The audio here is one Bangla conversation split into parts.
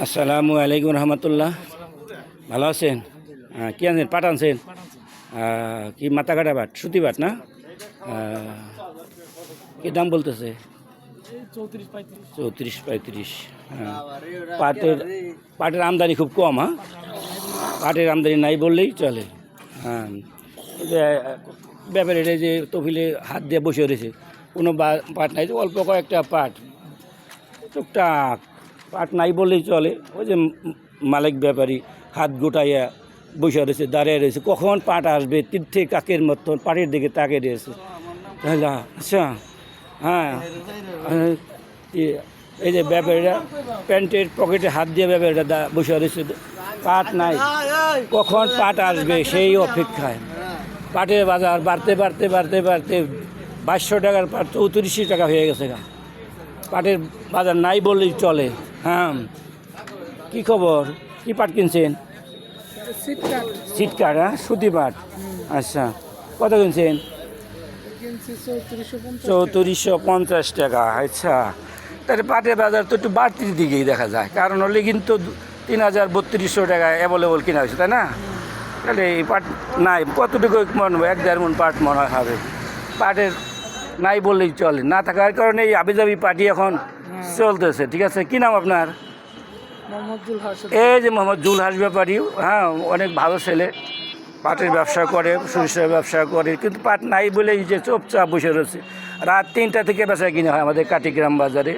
আসসালামু আলাইকুম রহমতুল্লাহ। ভালো আছেন? কি আনছেন? পাট আনছেন? কি মাথা কাটা পাট, সুতি পাট না? কি দাম বলতেছে? 34-35। হ্যাঁ, পাটের আমদানি খুব কম। হ্যাঁ, পাটের আমদানি নাই বললেই চলে। হ্যাঁ, ব্যাপারে এটা যে তফিলে হাত দিয়ে বসে রয়েছে, কোনো পাট নাই, অল্প কয়েকটা পাট, টুকটাক পাট নাই বললেই চলে। ওই যে মালিক ব্যাপারী হাত গোটাইয়া বসে রয়েছে, দাঁড়িয়ে রয়েছে, কখন পাট আসবে তীর্থে কাকের মতন পাটের দিকে তাকিয়ে রয়েছে। তাহলে আচ্ছা, হ্যাঁ, এই যে ব্যাপারীরা প্যান্টের পকেটে হাত দিয়ে ব্যাপারীরা বসে রয়েছে, পাট নাই, কখন পাট আসবে সেই অপেক্ষায়। পাটের বাজার বাড়তে বাড়তে বাড়তে বাড়তে 2200 টাকার পাট 3400 টাকা হয়ে গেছে। পাটের বাজার নাই বললেই চলে। হ্যাঁ, কি খবর? কি পাট কিনছেন? সিটকাট। হ্যাঁ, সুতি পাট। আচ্ছা, কত কিনছেন? 3450 টাকা। আচ্ছা, তাহলে পাটের বাজার তো একটু বাড়তির দিকেই দেখা যায়, কারণ হলে কিন্তু 3300 টাকা অ্যাভেলেবল কিনা হয়েছে, তাই না? তাহলে এই পাট নাই, কতটুকু মনে হবে? 1-1.5 মণ পাট মনে হবে। পাটের নাই বললেই চলে, না থাকার কারণে এই আবিজাবি পার্টি এখন চলতেছে। ঠিক আছে, কি নাম আপনার? এই যে মোহাম্মদ জুলহাস ব্যাপারী। হ্যাঁ, অনেক ভালো ছেলে, পাটের ব্যবসা করে, সরিষার ব্যবসা করে, কিন্তু পাট নাই বলে এই যে চুপচাপ বসে রয়েছে। রাত 3টা থেকে বেচা কিনে হয় আমাদের কাটিগ্রাম বাজারে।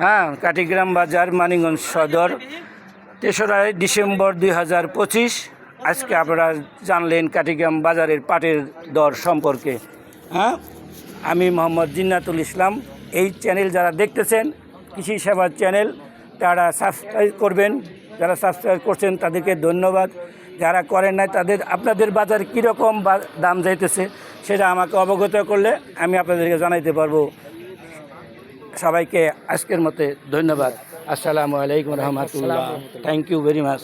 হ্যাঁ, কাটিগ্রাম বাজার, মানিকগঞ্জ সদর। 3রা ডিসেম্বর 2025। আজকে আপনারা জানলেন কাটিগ্রাম বাজারের পাটের দর সম্পর্কে। হ্যাঁ, আমি মোহাম্মদ জিন্নাতুল ইসলাম। এই চ্যানেল যারা দেখতেছেন, কৃষি সেবার চ্যানেল, তারা সাবস্ক্রাইব করবেন। যারা সাবস্ক্রাইব করছেন তাদেরকে ধন্যবাদ। যারা করেন নাই তাদের, আপনাদের বাজার কীরকম দাম যাইতেছে সেটা আমাকে অবগত করলে আমি আপনাদেরকে জানাইতে পারবো। সবাইকে আজকের মতে ধন্যবাদ। আসসালামু আলাইকুম রহমতুল্লাহ। Thank you very much.